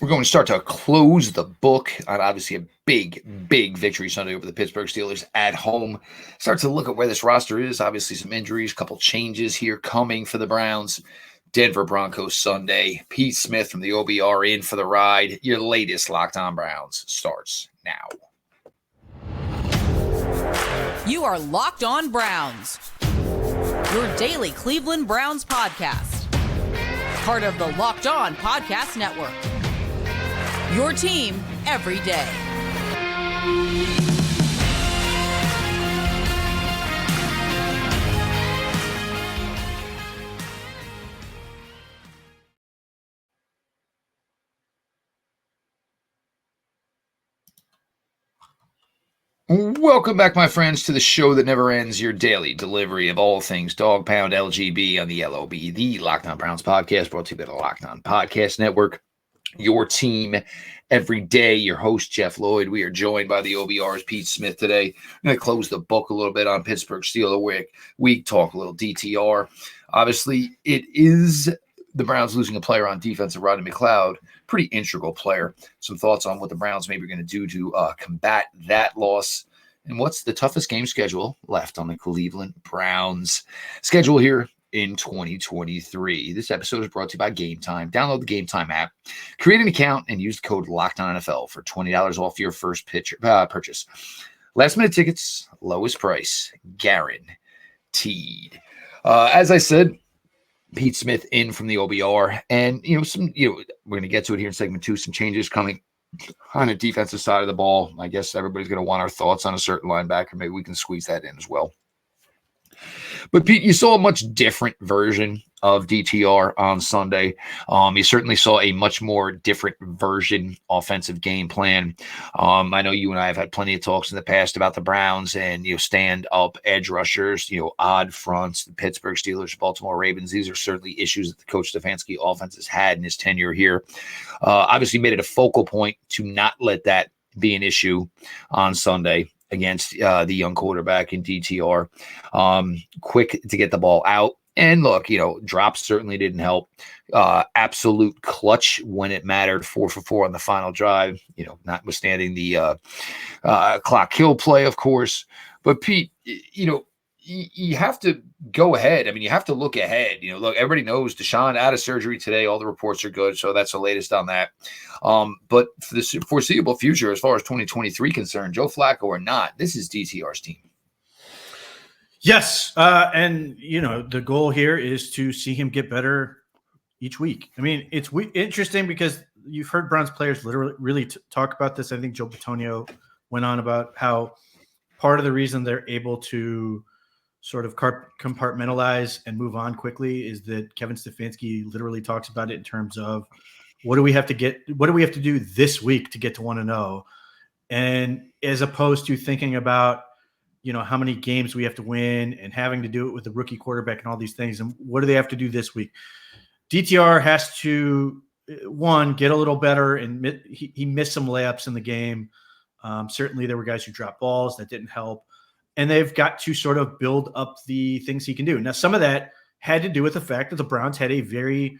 We're going to start to close the book on obviously a big victory Sunday over the Pittsburgh Steelers at home. Start to look at where this roster is. Obviously some injuries, a couple changes here coming for the Browns. Denver Broncos Sunday. Pete Smith from the OBR in for the ride. Your latest Locked On Browns starts now. You are Locked On Browns, your daily Cleveland Browns podcast. Part of the Locked On Podcast Network. Your team every day. Welcome back, my friends, to the show that never ends, your daily delivery of all things Dog Pound LGB on the LOB, the Locked On Browns podcast, brought to you by the Locked On Podcast Network. Your team every day. Your host, Jeff Lloyd. We are joined by the OBR's Pete Smith today. I'm going to close the book a little bit on Pittsburgh Steelers week, talk a little DTR. Obviously, it is the Browns losing a player on defense of Rodney McLeod, pretty integral player. Some thoughts on what the Browns maybe are going to do to combat that loss. And what's the toughest game schedule left on the Cleveland Browns schedule here in 2023. This episode is brought to you by Gametime. Download the Gametime app, create an account, and use the code LOCKEDONNFL for $20 off your first purchase. Last minute tickets, lowest price, guaranteed. As I said, Pete Smith in from the OBR, and we're going to get to it here in segment 2. Some changes coming on the defensive side of the ball. I guess everybody's going to want our thoughts on a certain linebacker. Maybe we can squeeze that in as well. But Pete, you saw a much different version of DTR on Sunday. You certainly saw a much more different version offensive game plan. I know you and I have had plenty of talks in the past about the Browns and stand-up edge rushers, odd fronts, the Pittsburgh Steelers, Baltimore Ravens. These are certainly issues that the Coach Stefanski offense has had in his tenure here. Obviously made it a focal point to not let that be an issue on Sunday against the young quarterback in DTR. Quick to get the ball out. And look, drops certainly didn't help. Absolute clutch when it mattered, 4 for 4 on the final drive, notwithstanding the clock kill play, of course. But Pete, you have to go ahead. I mean, you have to look ahead. Look, everybody knows Deshaun out of surgery today. All the reports are good. So that's the latest on that. But for the foreseeable future, as far as 2023 concerned, Joe Flacco or not, this is DTR's team. Yes. And, the goal here is to see him get better each week. I mean, it's interesting because you've heard Browns players literally really talk about this. I think Joe Bitonio went on about how part of the reason they're able to sort of compartmentalize and move on quickly is that Kevin Stefanski literally talks about it in terms of what do we have to do this week to get to 1-0, and as opposed to thinking about how many games we have to win and having to do it with the rookie quarterback and all these things, and what do they have to do this week. DTR has to get a little better, and he missed some layups in the game. Certainly there were guys who dropped balls that didn't help. And they've got to sort of build up the things he can do. Now, some of that had to do with the fact that the Browns had a very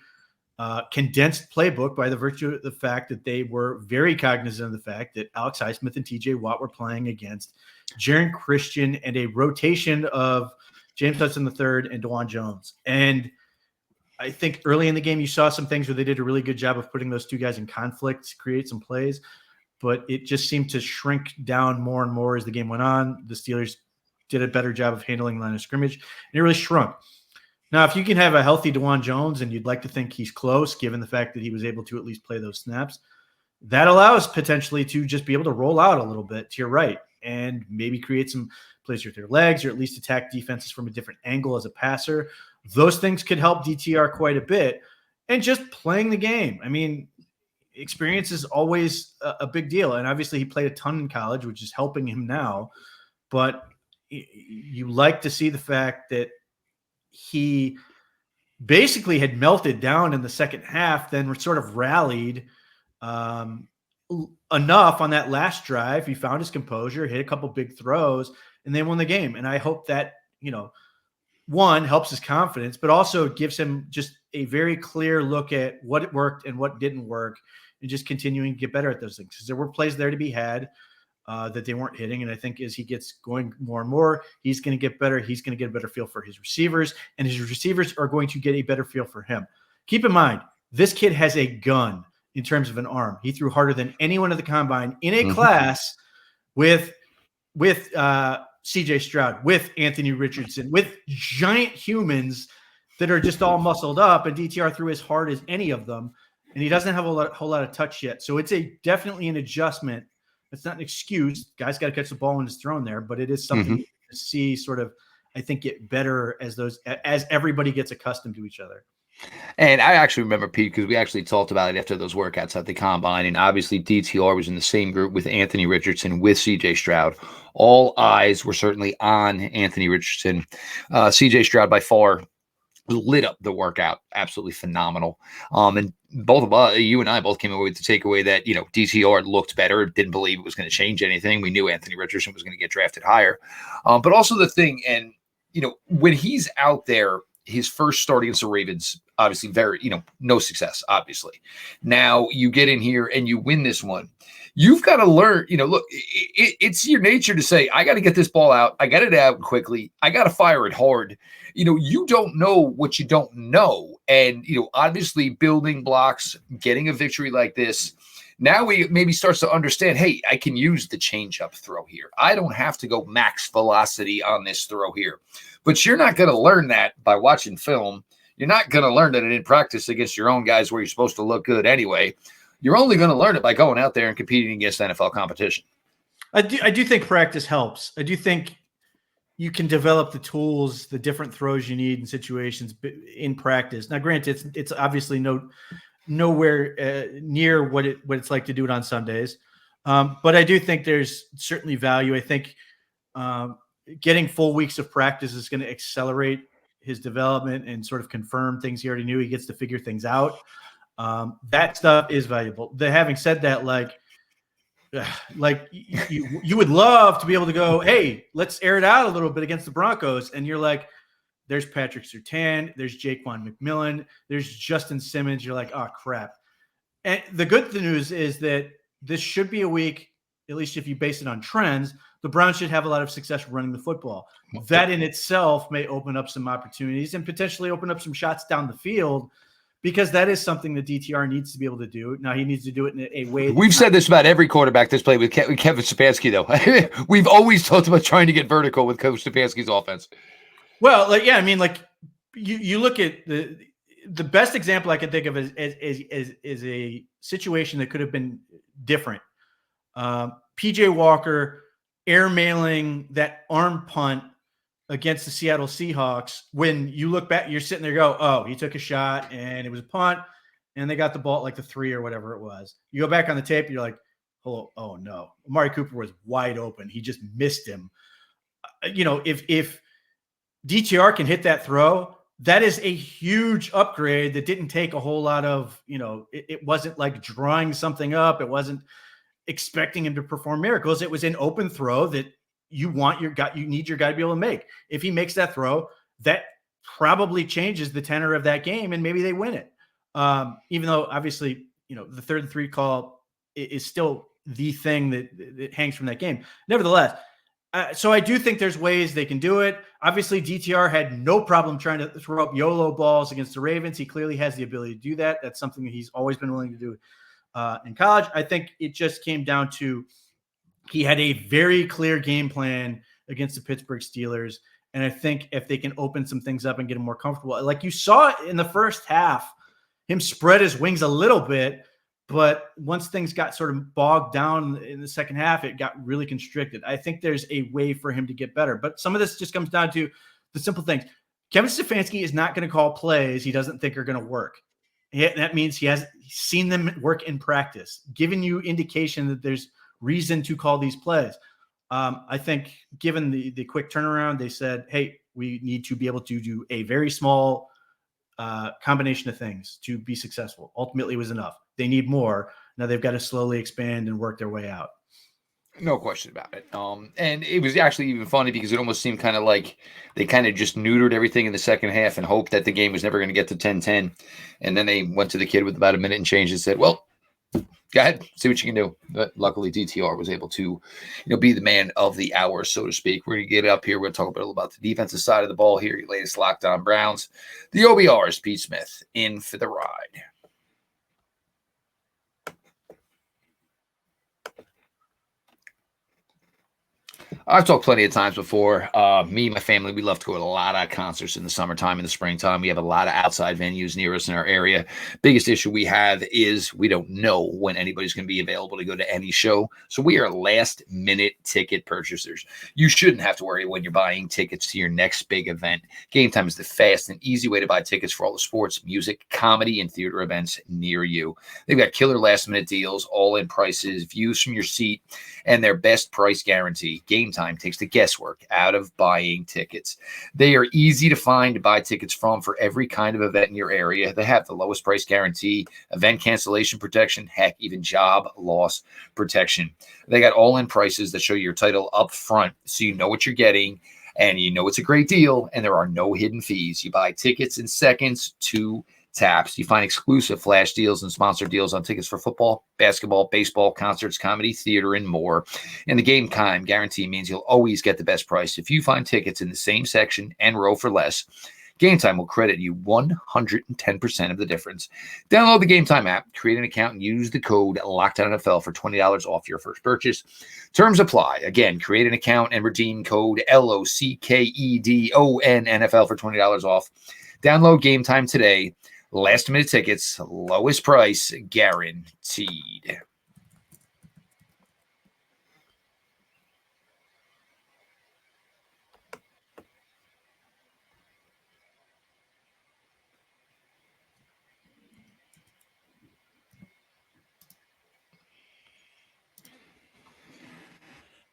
condensed playbook by the virtue of the fact that they were very cognizant of the fact that Alex Highsmith and TJ Watt were playing against Jaron Christian and a rotation of James Hudson III and DeJuan Jones. And I think early in the game, you saw some things where they did a really good job of putting those two guys in conflict to create some plays. But it just seemed to shrink down more and more as the game went on. The Steelers did a better job of handling line of scrimmage, and it really shrunk. Now, if you can have a healthy DeJuan Jones, and you'd like to think he's close, given the fact that he was able to at least play those snaps, that allows potentially to just be able to roll out a little bit to your right and maybe create some plays with your legs, or at least attack defenses from a different angle as a passer. Those things could help DTR quite a bit. And just playing the game. I mean, experience is always a big deal. And obviously he played a ton in college, which is helping him now. But you like to see the fact that he basically had melted down in the second half, then sort of rallied enough on that last drive. He found his composure, hit a couple big throws, and they won the game. And I hope that, one, helps his confidence, but also gives him just a very clear look at what worked and what didn't work, and just continuing to get better at those things. Because there were plays there to be had that they weren't hitting. And I think as he gets going more and more, he's going to get better. He's going to get a better feel for his receivers, and his receivers are going to get a better feel for him. Keep in mind, this kid has a gun in terms of an arm. He threw harder than anyone at the combine in a class with CJ Stroud, with Anthony Richardson, with giant humans that are just all muscled up, and DTR threw as hard as any of them, and he doesn't have a whole lot of touch yet. So it's definitely an adjustment. It's not an excuse. Guys got to catch the ball when it's thrown there, but it is something to see sort of, I think, get better as everybody gets accustomed to each other. And I actually remember, Pete, because we actually talked about it after those workouts at the combine, and obviously DTR was in the same group with Anthony Richardson, with CJ Stroud. All eyes were certainly on Anthony Richardson. CJ Stroud by far lit up the workout, absolutely phenomenal. And both of us, you and I both came away with the takeaway that, DTR looked better, didn't believe it was going to change anything. We knew Anthony Richardson was going to get drafted higher. But also the thing, and, when he's out there, his first start against the Ravens, obviously very, no success, obviously. Now you get in here and you win this one. You've got to learn, look, it's your nature to say, I got to get this ball out. I got it out quickly. I got to fire it hard. You don't know what you don't know. And, obviously building blocks, getting a victory like this, now we maybe starts to understand, hey, I can use the changeup throw here. I don't have to go max velocity on this throw here. But you're not going to learn that by watching film. You're not going to learn that in practice against your own guys where you're supposed to look good anyway. You're only going to learn it by going out there and competing against NFL competition. I do think practice helps. I do think you can develop the tools, the different throws you need in situations in practice. Now, granted, it's obviously nowhere near what it's like to do it on Sundays. But I do think there's certainly value. I think getting full weeks of practice is going to accelerate his development and sort of confirm things he already knew. He gets to figure things out. That stuff is valuable. Having said that, you would love to be able to go, hey, let's air it out a little bit against the Broncos. And you're like, there's Patrick Surtain, there's Jaquan McMillan, there's Justin Simmons. You're like, oh, crap. And the good news is that this should be a week, at least if you base it on trends, the Browns should have a lot of success running the football. That in itself may open up some opportunities and potentially open up some shots down the field, because that is something that DTR needs to be able to do. Now, he needs to do it in a way. We've said this about every quarterback that's played with Kevin Stefanski, though. We've always talked about trying to get vertical with Coach Stefanski's offense. Well, you look at the best example I can think of is a situation that could have been different. PJ Walker airmailing that arm punt against the Seattle Seahawks. When you look back, you're sitting there go, oh, he took a shot and it was a punt and they got the ball at like the 3 or whatever it was. You go back on the tape and you're like, oh no, Amari Cooper was wide open. He just missed him. If DTR can hit that throw, that is a huge upgrade that didn't take a whole lot of, it wasn't like drawing something up. It wasn't expecting him to perform miracles. It was an open throw that you need your guy to be able to make. If he makes that throw, that probably changes the tenor of that game and maybe they win it. Even though obviously, the 3rd and 3 call is still the thing that hangs from that game. Nevertheless, so I do think there's ways they can do it. Obviously, DTR had no problem trying to throw up YOLO balls against the Ravens. He clearly has the ability to do that. That's something that he's always been willing to do in college. I think it just came down to he had a very clear game plan against the Pittsburgh Steelers. And I think if they can open some things up and get him more comfortable, like you saw in the first half, him spread his wings a little bit, but once things got sort of bogged down in the second half, it got really constricted. I think there's a way for him to get better, but some of this just comes down to the simple things. Kevin Stefanski is not going to call plays he doesn't think are going to work. That means he has seen them work in practice, giving you indication that there's reason to call these plays. I think given the quick turnaround, they said, hey, we need to be able to do a very small combination of things to be successful. Ultimately, it was enough. They need more. Now they've got to slowly expand and work their way out. No question about it. And it was actually even funny because it almost seemed kind of like they kind of just neutered everything in the second half and hoped that the game was never going to get to 10-10. And then they went to the kid with about a minute and change and said, well, Go ahead, see what you can do. But luckily, DTR was able to, be the man of the hour, so to speak. We're going to get up here. We're going to talk a bit about the defensive side of the ball here. Your latest Locked On Browns. The OBR's Pete Smith in for the ride. I've talked plenty of times before. Me and my family, we love to go to a lot of concerts in the summertime, in the springtime. We have a lot of outside venues near us in our area. Biggest issue we have is we don't know when anybody's going to be available to go to any show. So we are last minute ticket purchasers. You shouldn't have to worry when you're buying tickets to your next big event. Gametime is the fast and easy way to buy tickets for all the sports, music, comedy, and theater events near you. They've got killer last minute deals, all in prices, views from your seat, and their best price guarantee. Gametime takes the guesswork out of buying tickets. They are easy to find to buy tickets from for every kind of event in your area. They have the lowest price guarantee, event cancellation protection, heck, even job loss protection. They got all-in prices that show your title up front so you know what you're getting and you know it's a great deal, and there are no hidden fees. You buy tickets in seconds, 2 taps. You find exclusive flash deals and sponsored deals on tickets for football, basketball, baseball, concerts, comedy, theater, and more. And the Gametime guarantee means you'll always get the best price. If you find tickets in the same section and row for less, Gametime will credit you 110% of the difference. Download the Gametime app, create an account, and use the code LOCKEDONNFL for $20 off your first purchase. Terms apply. Again, create an account and redeem code LOCKEDONNFL for $20 off. Download Gametime today. Last minute tickets, lowest price guaranteed.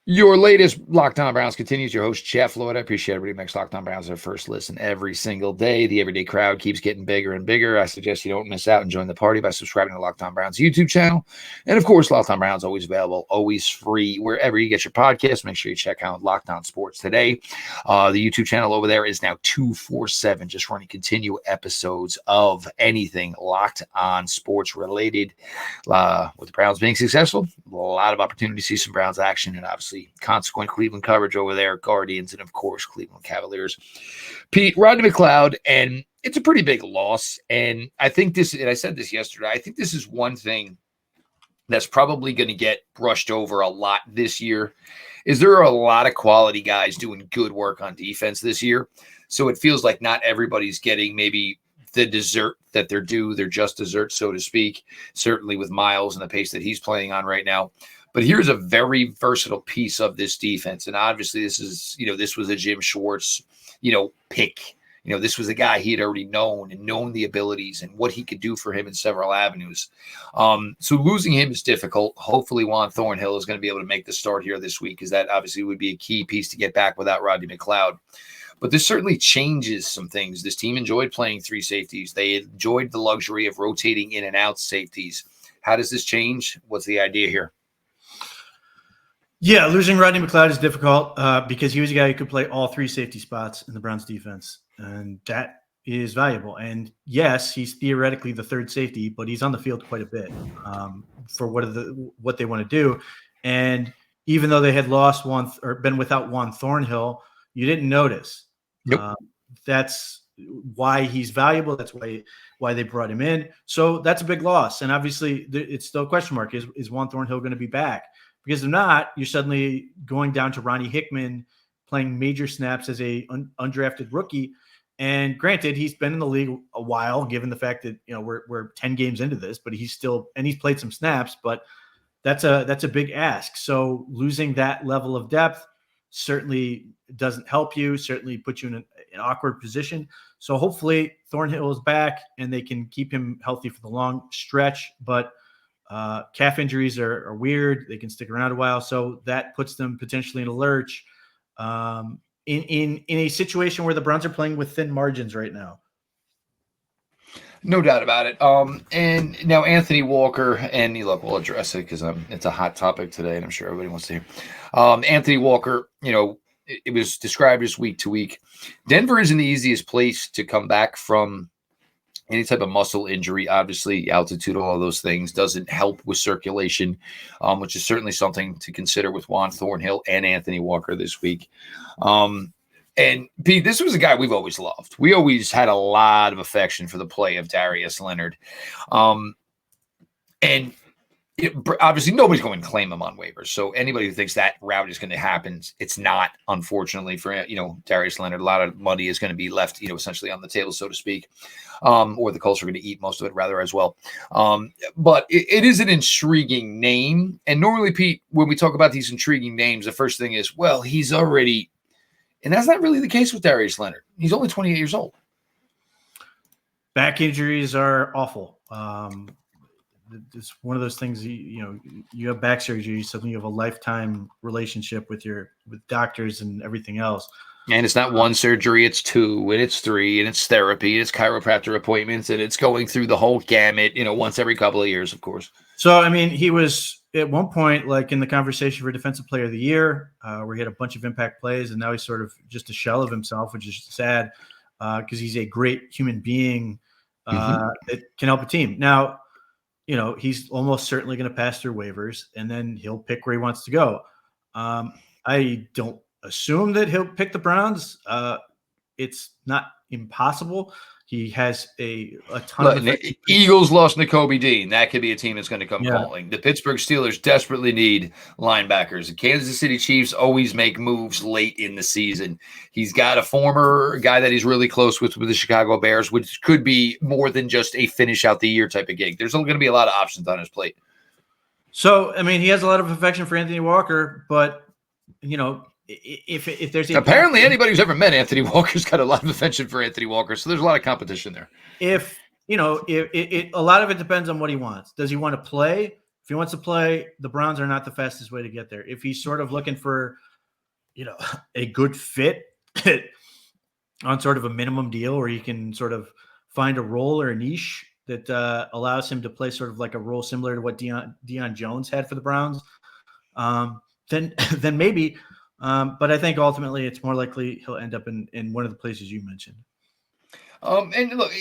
Your latest Locked On Browns continues. Your host, Jeff Lloyd. I appreciate everybody who makes Locked On Browns their first listen every single day. The everyday crowd keeps getting bigger and bigger. I suggest you don't miss out and join the party by subscribing to Locked On Browns YouTube channel. And, of course, Locked On Browns always available, always free, wherever you get your podcasts. Make sure you check out Locked On Sports today. The YouTube channel over there is now 247, just running continual episodes of anything Locked On Sports related. With the Browns being successful, a lot of opportunity to see some Browns action and obviously consequent Cleveland coverage over there, Guardians, and of course Cleveland Cavaliers. Pete, Rodney McLeod, and it's a pretty big loss. And I think this, and I said this yesterday, I think this is one thing that's probably going to get brushed over a lot this year, is there are a lot of quality guys doing good work on defense this year. So it feels like not everybody's getting maybe the dessert that they're due, their just dessert, so to speak, certainly with Miles and the pace that he's playing on right now. But here's a very versatile piece of this defense. And obviously this is, this was a Jim Schwartz, pick. This was a guy he had already known the abilities and what he could do for him in several avenues. So losing him is difficult. Hopefully Juan Thornhill is going to be able to make the start here this week, because that obviously would be a key piece to get back without Rodney McLeod. But this certainly changes some things. This team enjoyed playing 3 safeties. They enjoyed the luxury of rotating in and out safeties. How does this change? What's the idea here? Yeah, losing Rodney McLeod is difficult because he was a guy who could play all 3 safety spots in the Browns defense, and that is valuable. And yes, he's theoretically the 3rd safety, but he's on the field quite a bit for what they want to do. And even though they had lost one or been without Juan Thornhill, you didn't notice. Yep. That's why he's valuable. That's why they brought him in. So that's a big loss. And obviously, it's still a question mark. Is Juan Thornhill going to be back? Because if not, you're suddenly going down to Ronnie Hickman playing major snaps as a undrafted rookie. And granted, he's been in the league a while, given the fact that we're 10 games into this, but he's played some snaps. But that's a big ask. So losing that level of depth certainly doesn't help you. Certainly puts you in an awkward position. So hopefully Thornhill is back and they can keep him healthy for the long stretch. But calf injuries are weird. They can stick around a while. So that puts them potentially in a lurch in a situation where the Browns are playing with thin margins right now. No doubt about it. And now Anthony Walker, and look, we'll address it because it's a hot topic today, and I'm sure everybody wants to hear. Anthony Walker, it was described as week to week. Denver isn't the easiest place to come back from Any type of muscle injury, obviously, altitude, all of those things doesn't help with circulation, which is certainly something to consider with Juan Thornhill and Anthony Walker this week. And Pete, this was a guy we've always loved. We always had a lot of affection for the play of Darius Leonard. Obviously, nobody's going to claim him on waivers. So anybody who thinks that route is going to happen, it's not, unfortunately, for Darius Leonard. A lot of money is going to be left, essentially on the table, so to speak, or the Colts are going to eat most of it, rather, as well. But it is an intriguing name. And normally, Pete, when we talk about these intriguing names, the first thing is, well, he's already, and that's not really the case with Darius Leonard. He's only 28 years old. Back injuries are awful. It's one of those things, you have back surgery, something you have a lifetime relationship with doctors and everything else. And it's not one surgery, it's two, and it's three, and it's therapy, and it's chiropractor appointments, and it's going through the whole gamut, once every couple of years, of course. So, I mean, he was at one point like in the conversation for Defensive Player of the Year, where he had a bunch of impact plays, and now he's sort of just a shell of himself, which is sad because he's a great human being that can help a team. Now, he's almost certainly going to pass through waivers, and then he'll pick where he wants to go. I don't assume that he'll pick the Browns. It's not impossible. He has a ton of Eagles lost Nakobe Dean. That could be a team that's going to come calling. The Pittsburgh Steelers desperately need linebackers. The Kansas City Chiefs always make moves late in the season. He's got a former guy that he's really close with the Chicago Bears, which could be more than just a finish out the year type of gig. There's going to be a lot of options on his plate. So, I mean, he has a lot of affection for Anthony Walker, but, if there's apparently anybody who's ever met Anthony Walker's got a lot of affection for Anthony Walker, so there's a lot of competition there. If a lot of it depends on what he wants. Does he want to play? If he wants to play, the Browns are not the fastest way to get there. If he's sort of looking for, a good fit on sort of a minimum deal where he can sort of find a role or a niche that allows him to play sort of like a role similar to what Deion Jones had for the Browns, then maybe. But I think ultimately it's more likely he'll end up in one of the places you mentioned. And look,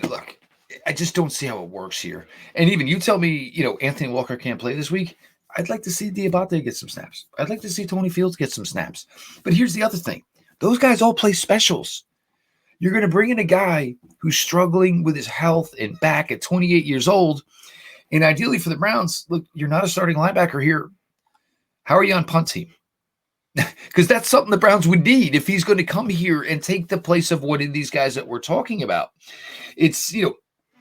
look, I just don't see how it works here. And even you tell me, Anthony Walker can't play this week. I'd like to see Diabate get some snaps. I'd like to see Tony Fields get some snaps. But here's the other thing. Those guys all play specials. You're going to bring in a guy who's struggling with his health and back at 28 years old. And ideally for the Browns, look, you're not a starting linebacker here. How are you on punt team? Because that's something the Browns would need if he's going to come here and take the place of one of these guys that we're talking about. It's,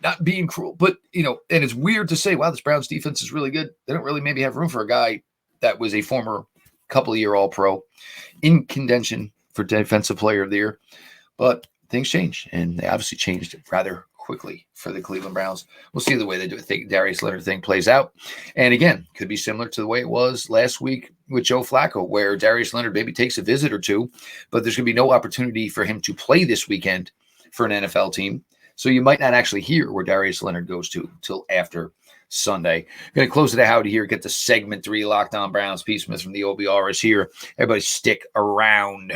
not being cruel, but, and it's weird to say, wow, this Browns defense is really good. They don't really maybe have room for a guy that was a former couple-of-year All-Pro in contention for Defensive Player of the Year. But things change, and they obviously changed rather quickly for the Cleveland Browns. We'll see the way the Darius Leonard thing plays out. And again, could be similar to the way it was last week with Joe Flacco, where Darius Leonard maybe takes a visit or two, but there's going to be no opportunity for him to play this weekend for an NFL team. So you might not actually hear where Darius Leonard goes to till after Sunday. Going to close it out here, get to segment 3, Locked On Browns. Pete Smith from the OBR is here. Everybody stick around.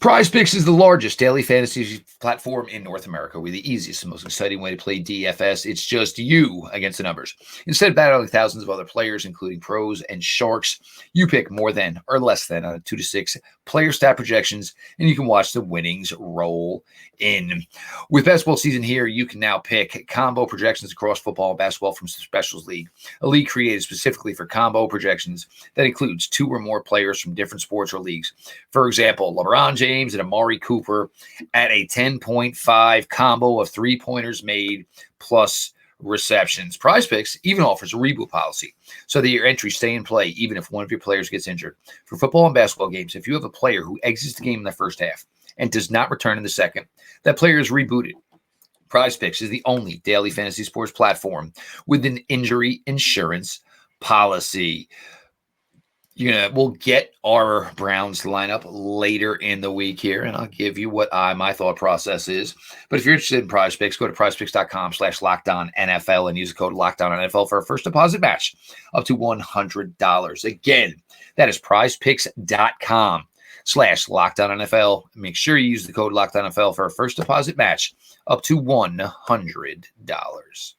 PrizePicks is the largest daily fantasy platform in North America with the easiest and most exciting way to play DFS. It's just you against the numbers. Instead of battling thousands of other players, including pros and sharks, you pick more than or less than on a 2 to 6 player stat projections, and you can watch the winnings roll in. With basketball season here, you can now pick combo projections across football and basketball from Specials League, a league created specifically for combo projections that includes 2 or more players from different sports or leagues. For example, LeBron James and Amari Cooper at a 10.5 combo of 3-pointers made plus receptions. PrizePicks even offers a reboot policy so that your entries stay in play even if one of your players gets injured. For football and basketball games, if you have a player who exits the game in the first half and does not return in the second, that player is rebooted. PrizePicks is the only daily fantasy sports platform with an injury insurance policy. We'll get our Browns lineup later in the week here, and I'll give you what my thought process is. But if you're interested in PrizePicks, go to PrizePicks.com/LockedOnNFL and use the code LockedOnNFL for a first deposit match up to $100. Again, that is PrizePicks.com/LockedOnNFL. Make sure you use the code LockedOnNFL for a first deposit match up to $100.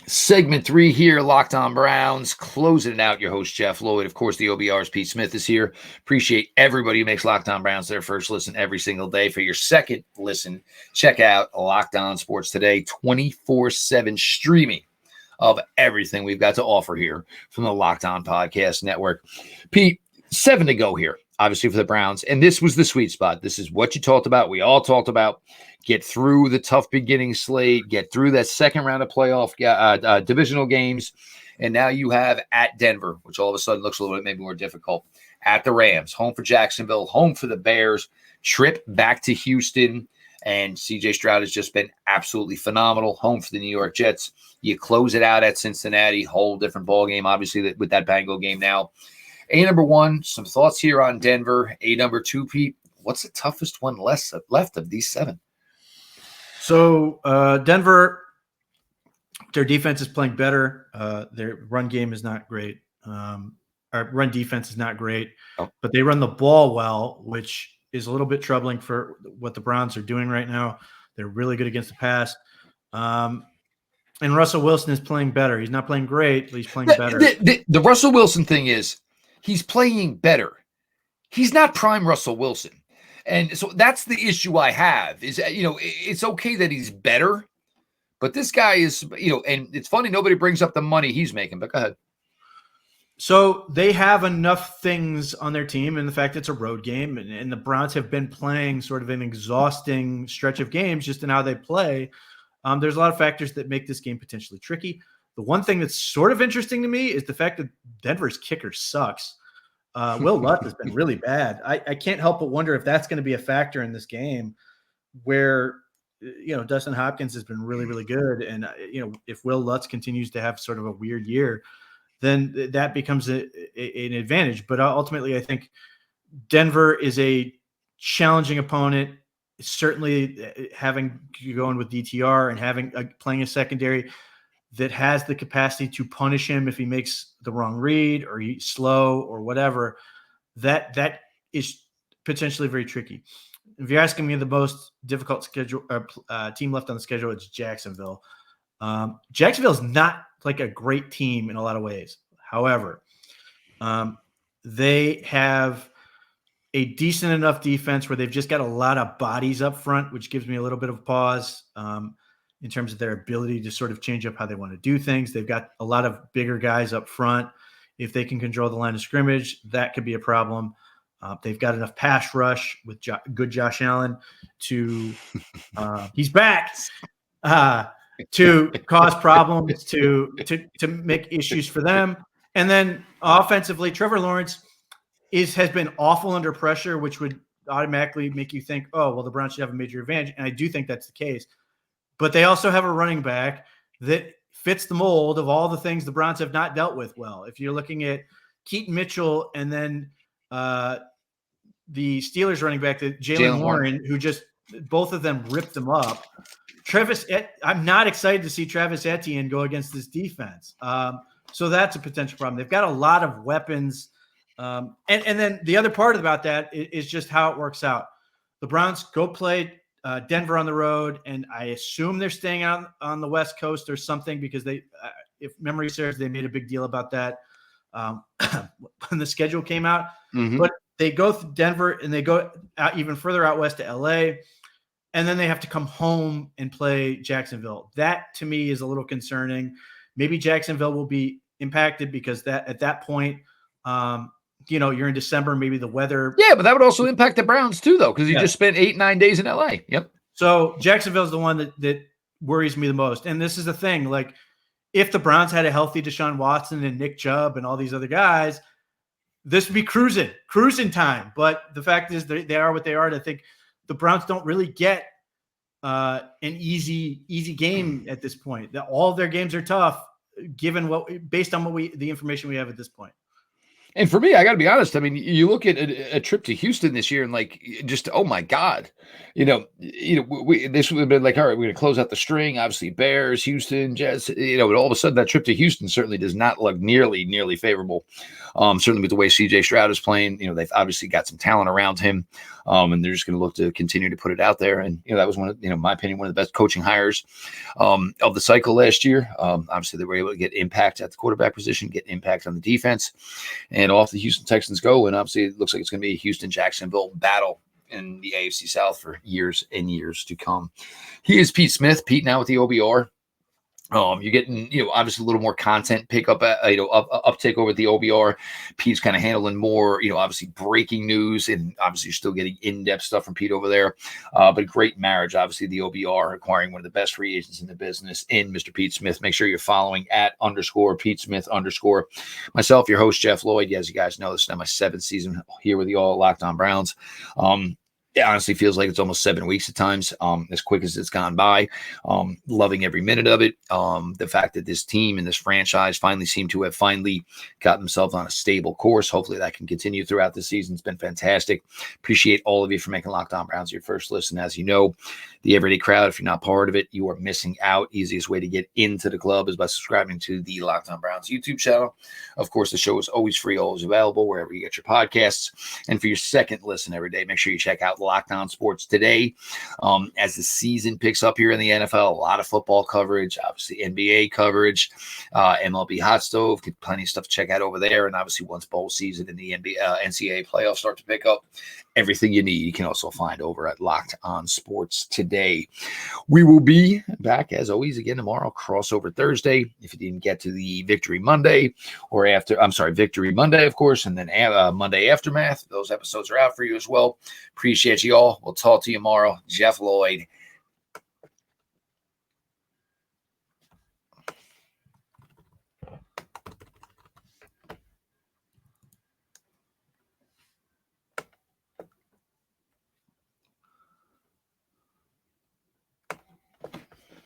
Segment 3 here, Locked On Browns. Closing it out, your host, Jeff Lloyd. Of course, the OBR's Pete Smith is here. Appreciate everybody who makes Locked On Browns their first listen every single day. For your second listen, check out Locked On Sports Today, 24/7 streaming of everything we've got to offer here from the Locked On Podcast Network. Pete, 7 to go here, obviously, for the Browns. And this was the sweet spot. This is what you talked about. We all talked about. Get through the tough beginning slate, get through that second round of playoff divisional games, and now you have at Denver, which all of a sudden looks a little bit maybe more difficult, at the Rams, home for Jacksonville, home for the Bears, trip back to Houston, and C.J. Stroud has just been absolutely phenomenal, home for the New York Jets. You close it out at Cincinnati, whole different ball game, obviously, with that Bengal game now. Number 1, some thoughts here on Denver. Number 2, Pete, what's the toughest one left of these 7? So Denver, their defense is playing better. Their run game is not great. Our run defense is not great, but they run the ball well, which is a little bit troubling for what the Browns are doing right now. They're really good against the pass. And Russell Wilson is playing better. He's not playing great, but he's playing better. The Russell Wilson thing is he's playing better. He's not prime Russell Wilson. And so that's the issue I have is, it's okay that he's better, but this guy is, and it's funny, nobody brings up the money he's making, but go ahead. So they have enough things on their team, and the fact it's a road game, and the Browns have been playing sort of an exhausting stretch of games just in how they play. There's a lot of factors that make this game potentially tricky. The one thing that's sort of interesting to me is the fact that Denver's kicker sucks. Will Lutz has been really bad. I can't help but wonder if that's going to be a factor in this game where, Dustin Hopkins has been really, really good. And, if Will Lutz continues to have sort of a weird year, then that becomes an advantage. But ultimately, I think Denver is a challenging opponent. Certainly having going with DTR and playing a secondary that has the capacity to punish him if he makes the wrong read or he's slow or whatever, that is potentially very tricky. If you're asking me the most difficult schedule team left on the schedule, it's Jacksonville. Jacksonville is not like a great team in a lot of ways. However, they have a decent enough defense where they've just got a lot of bodies up front, which gives me a little bit of pause. In terms of their ability to sort of change up how they want to do things. They've got a lot of bigger guys up front. If they can control the line of scrimmage, that could be a problem. They've got enough pass rush with good Josh Allen to he's back to cause problems, to make issues for them. And then offensively, Trevor Lawrence has been awful under pressure, which would automatically make you think, oh, well, the Browns should have a major advantage. And I do think that's the case. But they also have a running back that fits the mold of all the things the Browns have not dealt with well. If you're looking at Keaton Mitchell and then the Steelers running back, Jalen Warren, who just both of them ripped them up. I'm not excited to see Travis Etienne go against this defense. So that's a potential problem. They've got a lot of weapons. And then the other part about that is just how it works out. The Browns go play Denver on the road, and I assume they're staying out on the West Coast or something because they, if memory serves, they made a big deal about that when the schedule came out. Mm-hmm. But they go to Denver and they go out even further out west to LA, and then they have to come home and play Jacksonville. That to me is a little concerning. Maybe Jacksonville will be impacted because that at that point, you're in December, maybe the weather. Yeah, but that would also impact the Browns too, though, because you just spent 8-9 days in LA. Yep. So Jacksonville is the one that worries me the most. And this is the thing, like if the Browns had a healthy Deshaun Watson and Nick Chubb and all these other guys, this would be cruising time. But the fact is they are what they are. And I think the Browns don't really get an easy game at this point. That all of their games are tough, based on the information we have at this point. And for me, I got to be honest. I mean, you look at a trip to Houston this year, and like, just oh my God, this would have been like, all right, we're going to close out the string. Obviously, Bears, Houston, Jets. And all of a sudden, that trip to Houston certainly does not look nearly favorable. Certainly with the way CJ Stroud is playing, they've obviously got some talent around him, and they're just going to look to continue to put it out there. And that was one of, in my opinion, one of the best coaching hires of the cycle last year. Obviously, they were able to get impact at the quarterback position, get impact on the defense, and off the Houston Texans go. And obviously, it looks like it's going to be a Houston-Jacksonville battle in the AFC South for years and years to come. He is Pete Smith. Pete now with the OBR. You're getting, obviously a little more content pick up, uptick over at the OBR. Pete's kind of handling more, obviously breaking news, and obviously you're still getting in-depth stuff from Pete over there. But great marriage, obviously the OBR acquiring one of the best free agents in the business in Mr. Pete Smith. Make sure you're following at _Pete Smith _ myself, your host, Jeff Lloyd. As you guys know, this is now my 7th season here with the all Locked On Browns. It honestly feels like it's almost 7 weeks at times, as quick as it's gone by. Loving every minute of it. The fact that this team and this franchise seem to have got themselves on a stable course. Hopefully that can continue throughout the season. It's been fantastic. Appreciate all of you for making Locked On Browns your first listen. As you know, the everyday crowd, if you're not part of it, you are missing out. Easiest way to get into the club is by subscribing to the Locked On Browns YouTube channel. Of course, the show is always free, always available wherever you get your podcasts. And for your second listen every day, make sure you check out Locked On Sports Today. As the season picks up here in the NFL, a lot of football coverage, obviously NBA coverage, MLB Hot Stove, plenty of stuff to check out over there. And obviously once bowl season and the NCAA playoffs start to pick up, everything you need you can also find over at Locked On Sports Today. We will be back as always again tomorrow, crossover Thursday. If you didn't get to the Victory Monday Victory Monday, of course, and then Monday Aftermath, those episodes are out for you as well. Appreciate you all. We'll talk to you tomorrow. Jeff Lloyd